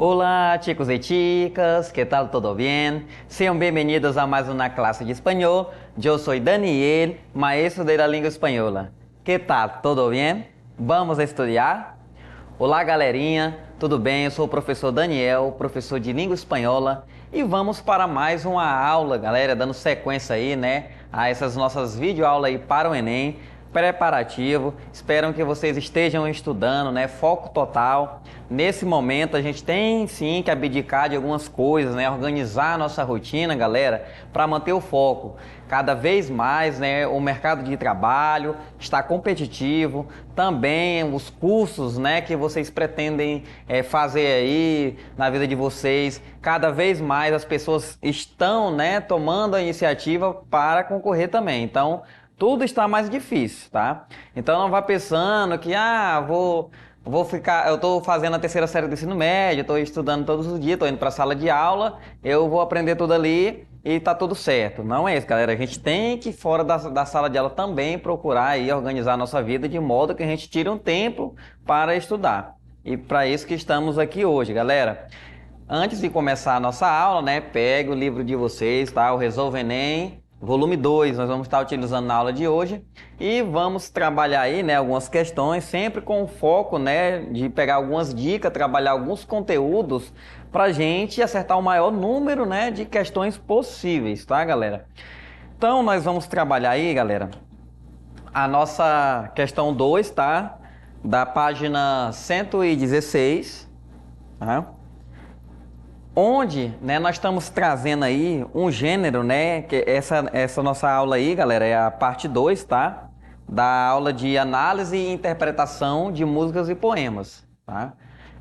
Olá, chicos e chicas, ¿qué tal? ¿Todo bien? Sean bienvenidos a más una clase de español. Yo soy Daniel, maestro de la lengua española. ¿Qué tal? ¿Todo bien? Vamos a estudar? Olá, galerinha, tudo bem? Eu sou o professor Daniel, professor de língua espanhola, e vamos para mais uma aula, galera, dando sequência aí, né, a essas nossas videoaulas aí para o Enem, preparativo. Espero que vocês estejam estudando, né, foco total. Nesse momento a gente tem sim que abdicar de algumas coisas, né, organizar a nossa rotina, galera, para manter o foco. Cada vez mais, né, o mercado de trabalho está competitivo, também os cursos, né, que vocês pretendem fazer aí na vida de vocês, cada vez mais as pessoas estão, né, tomando a iniciativa para concorrer também. Então, tudo está mais difícil, tá? Então não vá pensando que, vou ficar, eu estou fazendo a terceira série do ensino médio, estou estudando todos os dias, estou indo para a sala de aula, eu vou aprender tudo ali e tá tudo certo. Não é isso, galera. A gente tem que, fora da sala de aula, também procurar aí organizar a nossa vida de modo que a gente tire um tempo para estudar. E para isso que estamos aqui hoje, galera. Antes de começar a nossa aula, né, pegue o livro de vocês, tá? O Resolve Enem, volume 2, nós vamos estar utilizando na aula de hoje e vamos trabalhar aí, né, algumas questões, sempre com o foco, né, de pegar algumas dicas, trabalhar alguns conteúdos para a gente acertar o maior número, né, de questões possíveis, tá, galera? Então, nós vamos trabalhar aí, galera, a nossa questão 2, tá? Da página 116, tá? Onde, né, nós estamos trazendo aí um gênero, né, que essa nossa aula aí, galera, é a parte 2, tá? Da aula de análise e interpretação de músicas e poemas, tá?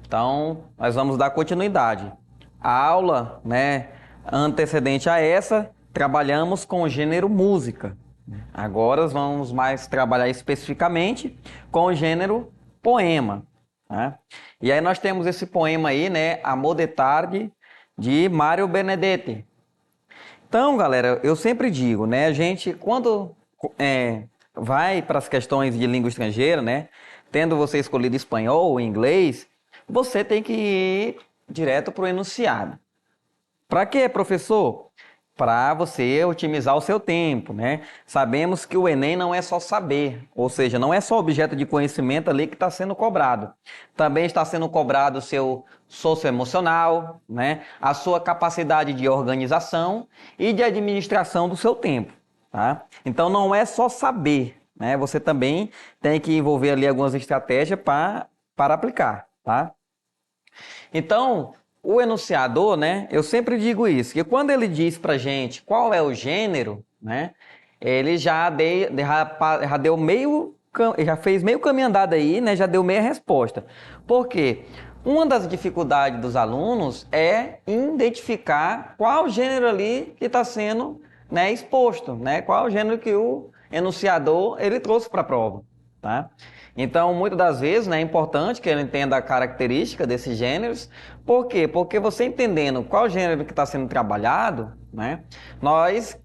Então, nós vamos dar continuidade. A aula, né, antecedente a essa, trabalhamos com o gênero música. Agora vamos mais trabalhar especificamente com o gênero poema, tá? E aí nós temos esse poema aí, né, Amor de Tarde, de Mário Benedetti. Então, galera, eu sempre digo, né, a gente quando vai para as questões de língua estrangeira, né, tendo você escolhido espanhol ou inglês, você tem que ir direto para o enunciado. Para quê, professor? Para você otimizar o seu tempo, né? Sabemos que o Enem não é só saber, ou seja, não é só objeto de conhecimento ali que está sendo cobrado. Também está sendo cobrado o seu socioemocional, né? A sua capacidade de organização e de administração do seu tempo, tá? Então não é só saber, né? Você também tem que envolver ali algumas estratégias para aplicar, tá? Então, o enunciador, né, eu sempre digo isso, que quando ele diz pra gente qual é o gênero, né, ele já deu meio, já fez meio caminho andado aí, né, já deu meia resposta. Por quê? Uma das dificuldades dos alunos é identificar qual gênero ali que está sendo, né, exposto, né, qual gênero que o enunciador ele trouxe para a prova, tá? Então, muitas das vezes, né, é importante que ele entenda a característica desses gêneros. Por quê? Porque você entendendo qual gênero que está sendo trabalhado, né, nós,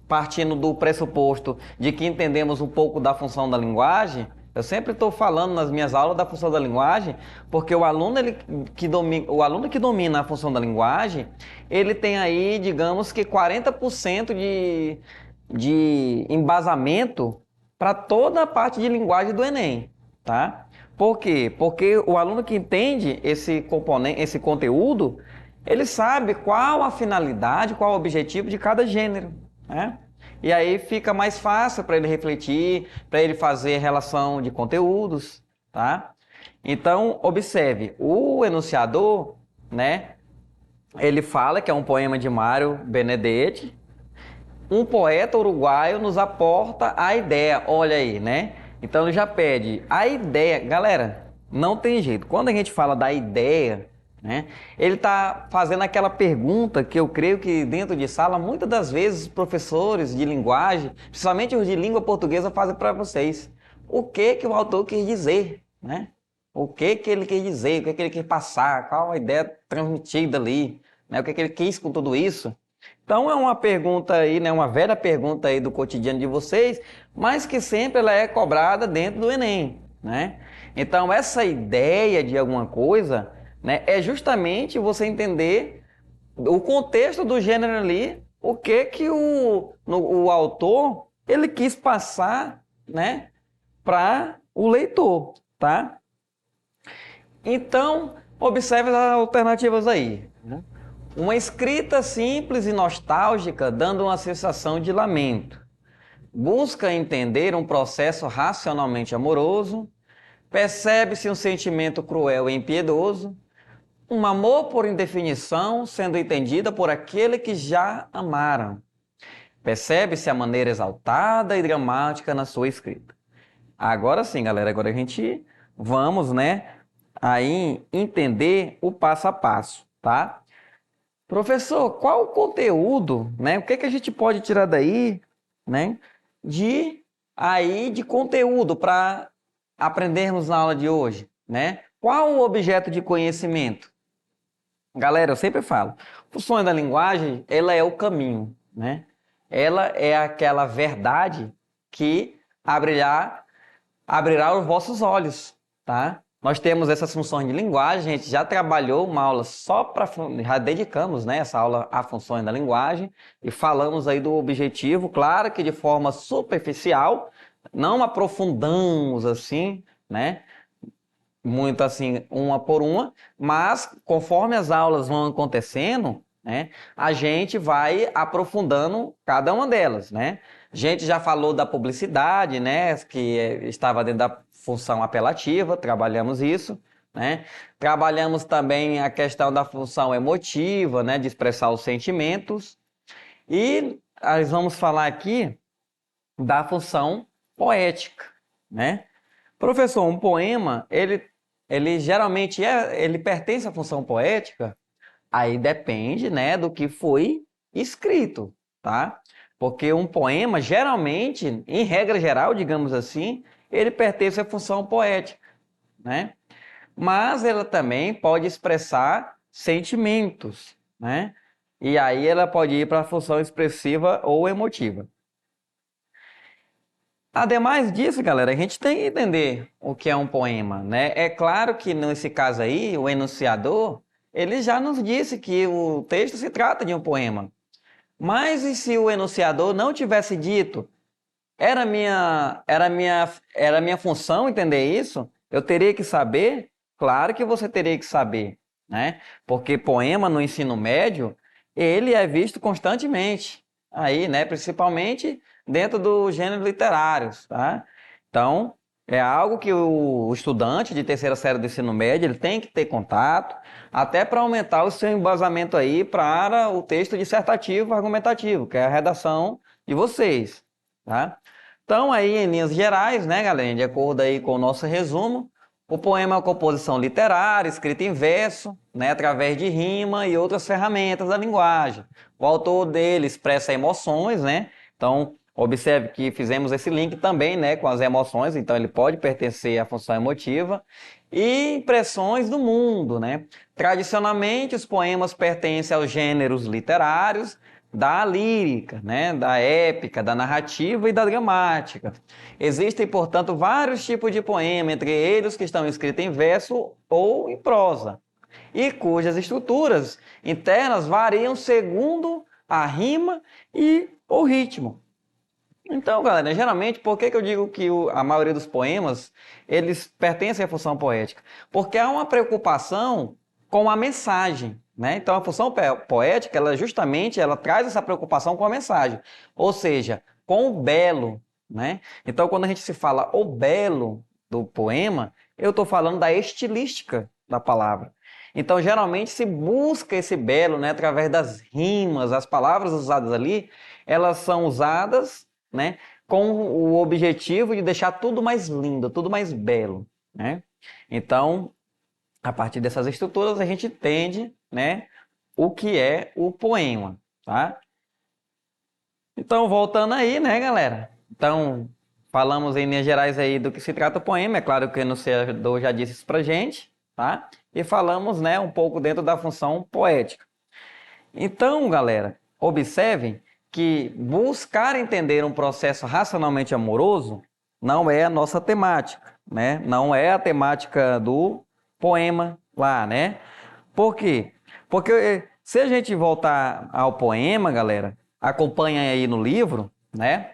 partindo do pressuposto de que entendemos um pouco da função da linguagem, eu sempre estou falando nas minhas aulas da função da linguagem, porque o aluno que domina a função da linguagem, ele tem aí, digamos que 40% de embasamento para toda a parte de linguagem do Enem, tá? Por quê? Porque o aluno que entende esse componente, esse conteúdo, ele sabe qual a finalidade, qual o objetivo de cada gênero, né? E aí fica mais fácil para ele refletir, para ele fazer relação de conteúdos, tá? Então, observe, o enunciador, né? Ele fala que é um poema de Mário Benedetti. Um poeta uruguaio nos aporta a ideia, olha aí, né? Então ele já pede a ideia. Galera, não tem jeito. Quando a gente fala da ideia, né? Ele está fazendo aquela pergunta que eu creio que dentro de sala, muitas das vezes os professores de linguagem, principalmente os de língua portuguesa, fazem para vocês. O que o autor quis dizer, né? O que ele quis dizer, o que ele quis passar, qual a ideia transmitida ali, né? O que ele quis com tudo isso. Então é uma pergunta aí, né, uma velha pergunta aí do cotidiano de vocês, mas que sempre ela é cobrada dentro do Enem, né? Então essa ideia de alguma coisa né? É justamente você entender o contexto do gênero ali, o que que o autor ele quis passar, né, para o leitor, tá? Então, observe as alternativas aí. Uma escrita simples e nostálgica, dando uma sensação de lamento. Busca entender um processo racionalmente amoroso. Percebe-se um sentimento cruel e impiedoso. Um amor por indefinição, sendo entendida por aquele que já amaram. Percebe-se a maneira exaltada e dramática na sua escrita. Agora sim, galera, agora a gente vamos, né, aí entender o passo a passo, tá? Professor, qual o conteúdo, né? O que que a gente pode tirar daí, né, de conteúdo para aprendermos na aula de hoje, né? Qual o objeto de conhecimento? Galera, eu sempre falo, o sonho da linguagem, ela é o caminho, né? Ela é aquela verdade que abrirá os vossos olhos, tá? Nós temos essas funções de linguagem, a gente já trabalhou uma aula só para, já dedicamos, né, essa aula a funções da linguagem e falamos aí do objetivo, claro que de forma superficial, não aprofundamos assim, né, muito assim, uma por uma, mas conforme as aulas vão acontecendo, né, a gente vai aprofundando cada uma delas, né? A gente já falou da publicidade, né, que estava dentro da função apelativa, trabalhamos isso, né? Trabalhamos também a questão da função emotiva, né, de expressar os sentimentos. E nós vamos falar aqui da função poética, né? Professor, um poema, ele geralmente ele pertence à função poética? Aí depende, né, do que foi escrito, tá? Porque um poema, geralmente, em regra geral, digamos assim, ele pertence à função poética, né? Mas ela também pode expressar sentimentos, né? E aí ela pode ir para a função expressiva ou emotiva. Ademais disso, galera, a gente tem que entender o que é um poema, né? É claro que nesse caso aí, o enunciador, ele já nos disse que o texto se trata de um poema. Mas e se o enunciador não tivesse dito, era minha função entender isso? Eu teria que saber? Claro que você teria que saber, né? Porque poema no ensino médio, ele é visto constantemente, aí, né? Principalmente dentro do gênero literários, tá? Então, é algo que o estudante de terceira série do ensino médio, ele tem que ter contato, até para aumentar o seu embasamento aí para o texto dissertativo argumentativo, que é a redação de vocês, tá? Então, aí, em linhas gerais, né, galera, de acordo aí com o nosso resumo, o poema é uma composição literária, escrita em verso, né, através de rima e outras ferramentas da linguagem. O autor dele expressa emoções, né? Então, observe que fizemos esse link também, né, com as emoções, então ele pode pertencer à função emotiva. E impressões do mundo, né? Tradicionalmente, os poemas pertencem aos gêneros literários, da lírica, né, da épica, da narrativa e da dramática. Existem, portanto, vários tipos de poema, entre eles que estão escritos em verso ou em prosa, e cujas estruturas internas variam segundo a rima e o ritmo. Então, galera, geralmente, por que eu digo que a maioria dos poemas, eles pertencem à função poética? Porque há uma preocupação com a mensagem, né? Então, a função poética, ela justamente, ela traz essa preocupação com a mensagem, ou seja, com o belo, né? Então, quando a gente se fala o belo do poema, eu estou falando da estilística da palavra. Então, geralmente, se busca esse belo, né, através das rimas, as palavras usadas ali, elas são usadas, né, com o objetivo de deixar tudo mais lindo, tudo mais belo, né? Então, a partir dessas estruturas, a gente entende, né, o que é o poema, tá? Então, voltando aí, né, galera? Então, falamos em linhas gerais aí do que se trata o poema, é claro que o enunciador já disse isso pra gente, tá? E falamos, né, um pouco dentro da função poética. Então, galera, observem que buscar entender um processo racionalmente amoroso não é a nossa temática, né? Não é a temática do poema, lá, né? Por quê? Porque se a gente voltar ao poema, galera, acompanha aí no livro, né?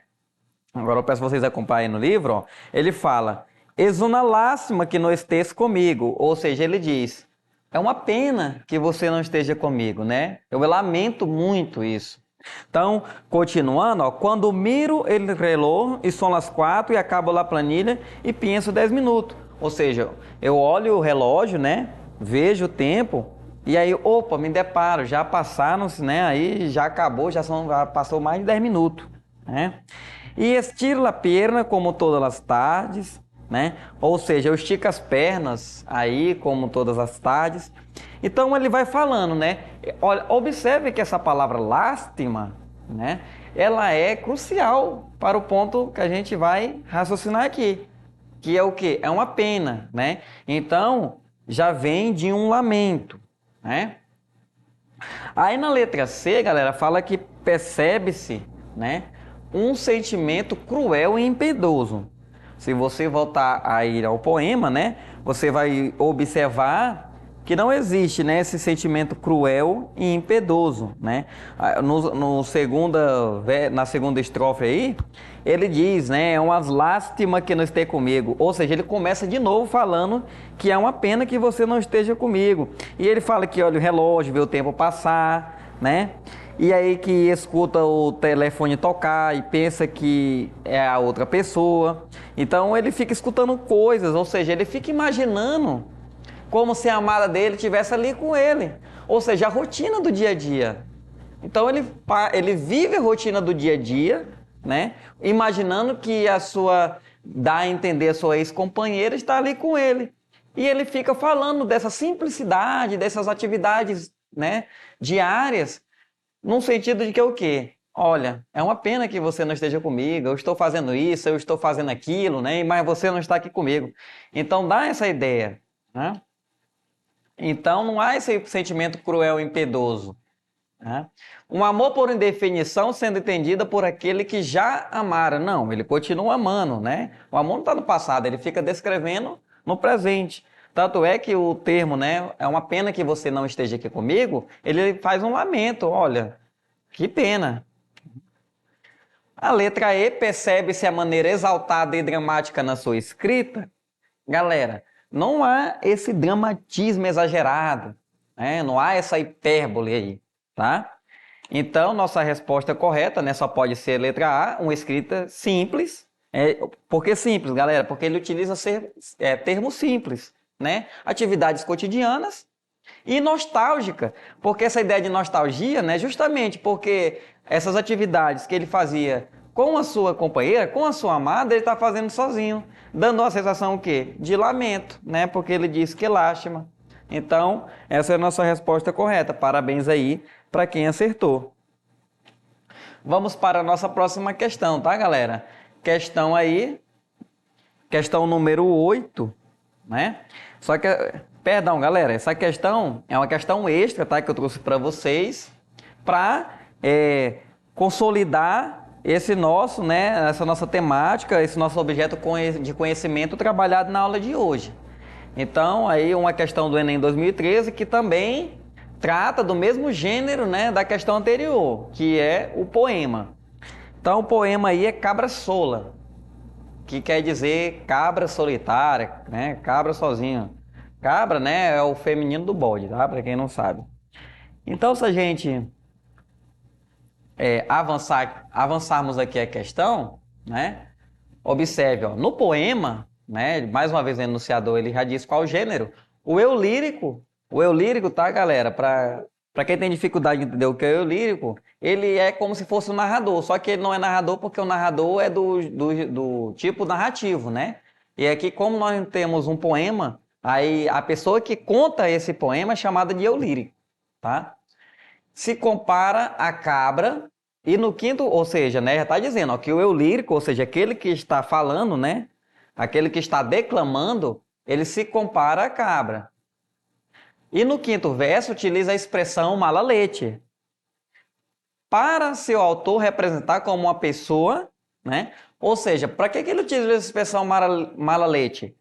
Agora eu peço que vocês acompanhem no livro, ó. Ele fala: "És uma lástima que não esteja comigo." Ou seja, ele diz: é uma pena que você não esteja comigo, né? Eu lamento muito isso. Então, continuando, ó, quando miro ele reloj e são as 4 e acabo lá a planilha e penso 10 minutos. Ou seja, eu olho o relógio, né? Vejo o tempo e aí, opa, me deparo, já passaram, né? Aí já acabou, já passou mais de 10 minutos, né? E estiro a perna como todas as tardes, né? Ou seja, eu estico as pernas aí como todas as tardes. Então ele vai falando, né? Olha, observe que essa palavra lástima, né? Ela é crucial para o ponto que a gente vai raciocinar aqui, que é o quê? É uma pena, né? Então já vem de um lamento, né? Aí na letra C, galera, fala que percebe-se, né, um sentimento cruel e impiedoso. Se você voltar a ir ao poema, né, você vai observar que não existe, né, esse sentimento cruel e impiedoso, né? Na segunda estrofe aí, ele diz, né, é umas lástima que não esteja comigo. Ou seja, ele começa de novo falando que é uma pena que você não esteja comigo. E ele fala que olha o relógio, vê o tempo passar, né? E aí que escuta o telefone tocar e pensa que é a outra pessoa. Então ele fica escutando coisas, ou seja, ele fica imaginando como se a amada dele estivesse ali com ele. Ou seja, a rotina do dia a dia. Então ele vive a rotina do dia a dia, né? Imaginando que dá a entender a sua ex-companheira está ali com ele. E ele fica falando dessa simplicidade, dessas atividades, né, diárias, num sentido de que é o quê? Olha, é uma pena que você não esteja comigo, eu estou fazendo isso, eu estou fazendo aquilo, né? Mas você não está aqui comigo. Então dá essa ideia, né? Então não há esse sentimento cruel e impiedoso, né? Um amor por indefinição sendo entendida por aquele que já amara. Não, ele continua amando, né? O amor não está no passado, ele fica descrevendo no presente. Tanto é que o termo, né, é uma pena que você não esteja aqui comigo, ele faz um lamento, olha, que pena. A letra E percebe-se a maneira exaltada e dramática na sua escrita. Galera, não há esse dramatismo exagerado, né? Não há essa hipérbole aí, tá? Então, nossa resposta correta, né, só pode ser letra A, uma escrita simples. Por que simples, galera? Porque ele utiliza termos simples, né? Atividades cotidianas e nostálgica, porque essa ideia de nostalgia, né, justamente porque essas atividades que ele fazia com a sua companheira, com a sua amada, ele está fazendo sozinho, dando uma sensação o quê? De lamento, né? Porque ele disse que lástima. Então, essa é a nossa resposta correta. Parabéns aí para quem acertou. Vamos para a nossa próxima questão, tá, galera? Questão aí, questão número 8, né? Só que, perdão, galera, essa questão é uma questão extra, tá? Que eu trouxe para vocês, para consolidar esse nosso, né? Essa nossa temática, esse nosso objeto de conhecimento trabalhado na aula de hoje. Então, aí uma questão do Enem 2013 que também trata do mesmo gênero, né, da questão anterior, que é o poema. Então, o poema aí é cabra sola, que quer dizer cabra solitária, né, cabra sozinho. Cabra, né, é o feminino do bode, tá? Para quem não sabe. Então, se a gente avançarmos aqui a questão, né, observe, ó, no poema, né, mais uma vez o enunciador ele já diz qual gênero. O eu lírico, tá, galera? Para quem tem dificuldade de entender o que é o eu lírico, ele é como se fosse um narrador, só que ele não é narrador porque o narrador é do tipo narrativo, né? E aqui, como nós temos um poema, aí a pessoa que conta esse poema é chamada de eu lírico, tá? Se compara a cabra e no quinto, ou seja, né, já está dizendo ó, que o eu lírico, ou seja, aquele que está falando, né, aquele que está declamando, ele se compara à cabra. E no quinto verso utiliza a expressão mala-leite, para seu autor representar como uma pessoa, né? Ou seja, para que ele utiliza a expressão mala-leite?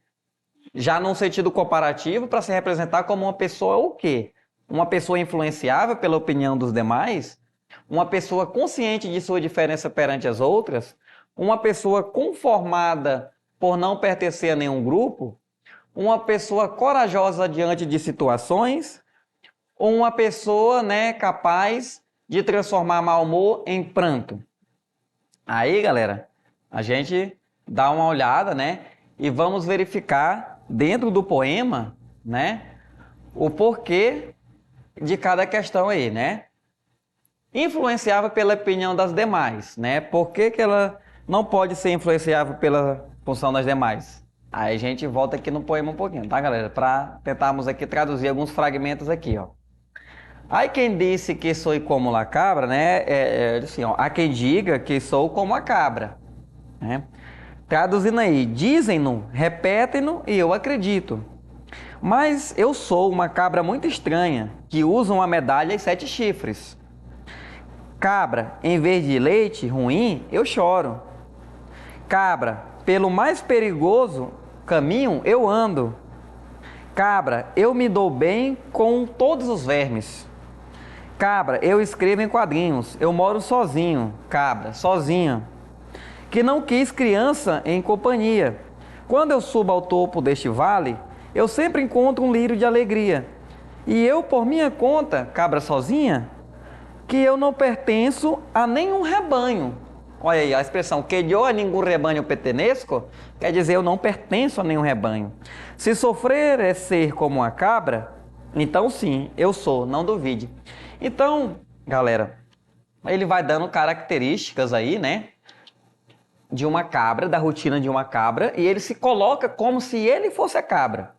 Já num sentido comparativo, para se representar como uma pessoa o quê? Uma pessoa influenciável pela opinião dos demais, uma pessoa consciente de sua diferença perante as outras, uma pessoa conformada por não pertencer a nenhum grupo, uma pessoa corajosa diante de situações, ou uma pessoa, né, capaz de transformar mau humor em pranto. Aí, galera, a gente dá uma olhada, né, e vamos verificar dentro do poema, né, o porquê de cada questão aí, né? Influenciável pela opinião das demais, né? Por que que ela não pode ser influenciável pela função das demais? Aí a gente volta aqui no poema um pouquinho, tá, galera? Para tentarmos aqui traduzir alguns fragmentos aqui, ó. Aí quem disse que sou como a cabra, né? Assim, ó, há quem diga que sou como a cabra, né? Traduzindo aí, dizem-no, repetem-no e eu acredito. Mas eu sou uma cabra muito estranha, que usa uma medalha e 7 chifres. Cabra, em vez de leite ruim, eu choro. Cabra, pelo mais perigoso caminho eu ando. Cabra, eu me dou bem com todos os vermes. Cabra, eu escrevo em quadrinhos, eu moro sozinho. Cabra, sozinha. Que não quis criança em companhia. Quando eu subo ao topo deste vale, eu sempre encontro um lírio de alegria. E eu, por minha conta, cabra sozinha, que eu não pertenço a nenhum rebanho. Olha aí, a expressão que eu a nenhum rebanho pertenço, quer dizer eu não pertenço a nenhum rebanho. Se sofrer é ser como a cabra, então sim, eu sou, não duvide. Então, galera, ele vai dando características aí, né, de uma cabra, da rotina de uma cabra, e ele se coloca como se ele fosse a cabra.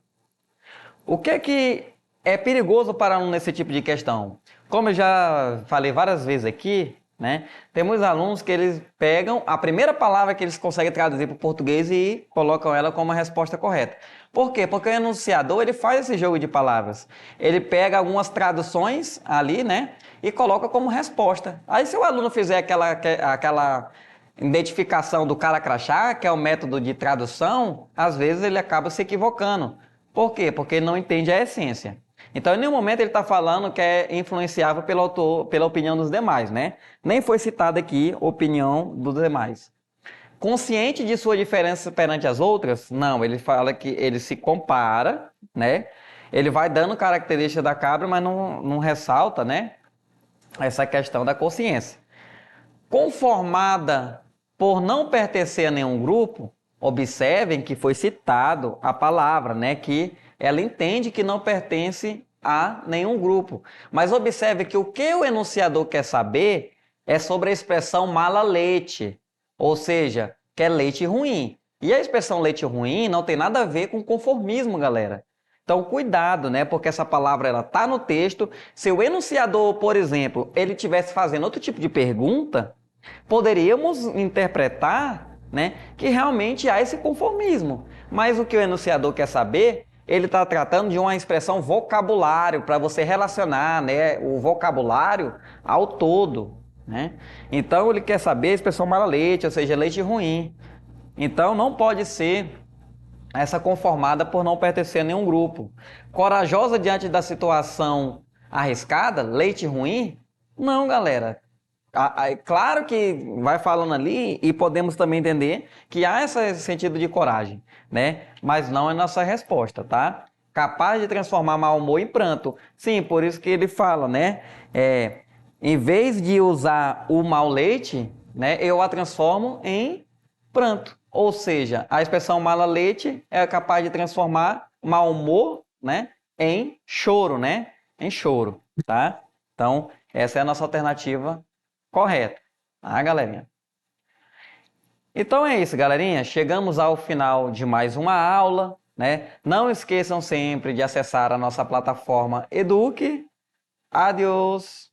O que é perigoso para um nesse tipo de questão? Como eu já falei várias vezes aqui, né? Temos alunos que eles pegam a primeira palavra que eles conseguem traduzir para o português e colocam ela como a resposta correta. Por quê? Porque o enunciador ele faz esse jogo de palavras. Ele pega algumas traduções ali, né? E coloca como resposta. Aí se o aluno fizer aquela identificação do cara crachá, que é o método de tradução, às vezes ele acaba se equivocando. Por quê? Porque ele não entende a essência. Então, em nenhum momento ele está falando que é influenciável pelo autor, pela opinião dos demais, né? Nem foi citada aqui a opinião dos demais. Consciente de sua diferença perante as outras? Não, ele fala que ele se compara, né? Ele vai dando características da cabra, mas não ressalta, né? Essa questão da consciência. Conformada por não pertencer a nenhum grupo, observem que foi citado a palavra, né? Que ela entende que não pertence a nenhum grupo. Mas observe que o que o enunciador quer saber é sobre a expressão mala leite, ou seja, que é leite ruim. E a expressão leite ruim não tem nada a ver com conformismo, galera. Então, cuidado, né? Porque essa palavra ela tá no texto. Se o enunciador, por exemplo, ele estivesse fazendo outro tipo de pergunta, poderíamos interpretar, né, que realmente há esse conformismo. Mas o que o enunciador quer saber, ele está tratando de uma expressão vocabulário, para você relacionar, né, o vocabulário ao todo, né? Então ele quer saber a expressão mala leite, ou seja, leite ruim. Então não pode ser essa conformada por não pertencer a nenhum grupo. Corajosa diante da situação arriscada, leite ruim? Não, galera. Claro que vai falando ali e podemos também entender que há esse sentido de coragem, né? Mas não é nossa resposta, tá? Capaz de transformar mau humor em pranto. Sim, por isso que ele fala, né? Em vez de usar o mau leite, né? Eu a transformo em pranto. Ou seja, a expressão mala leite é capaz de transformar mau humor, né? Em choro, né? Em choro, tá? Então, essa é a nossa alternativa correto, tá, galerinha? Então é isso, galerinha. Chegamos ao final de mais uma aula, né? Não esqueçam sempre de acessar a nossa plataforma Eduque. Adiós!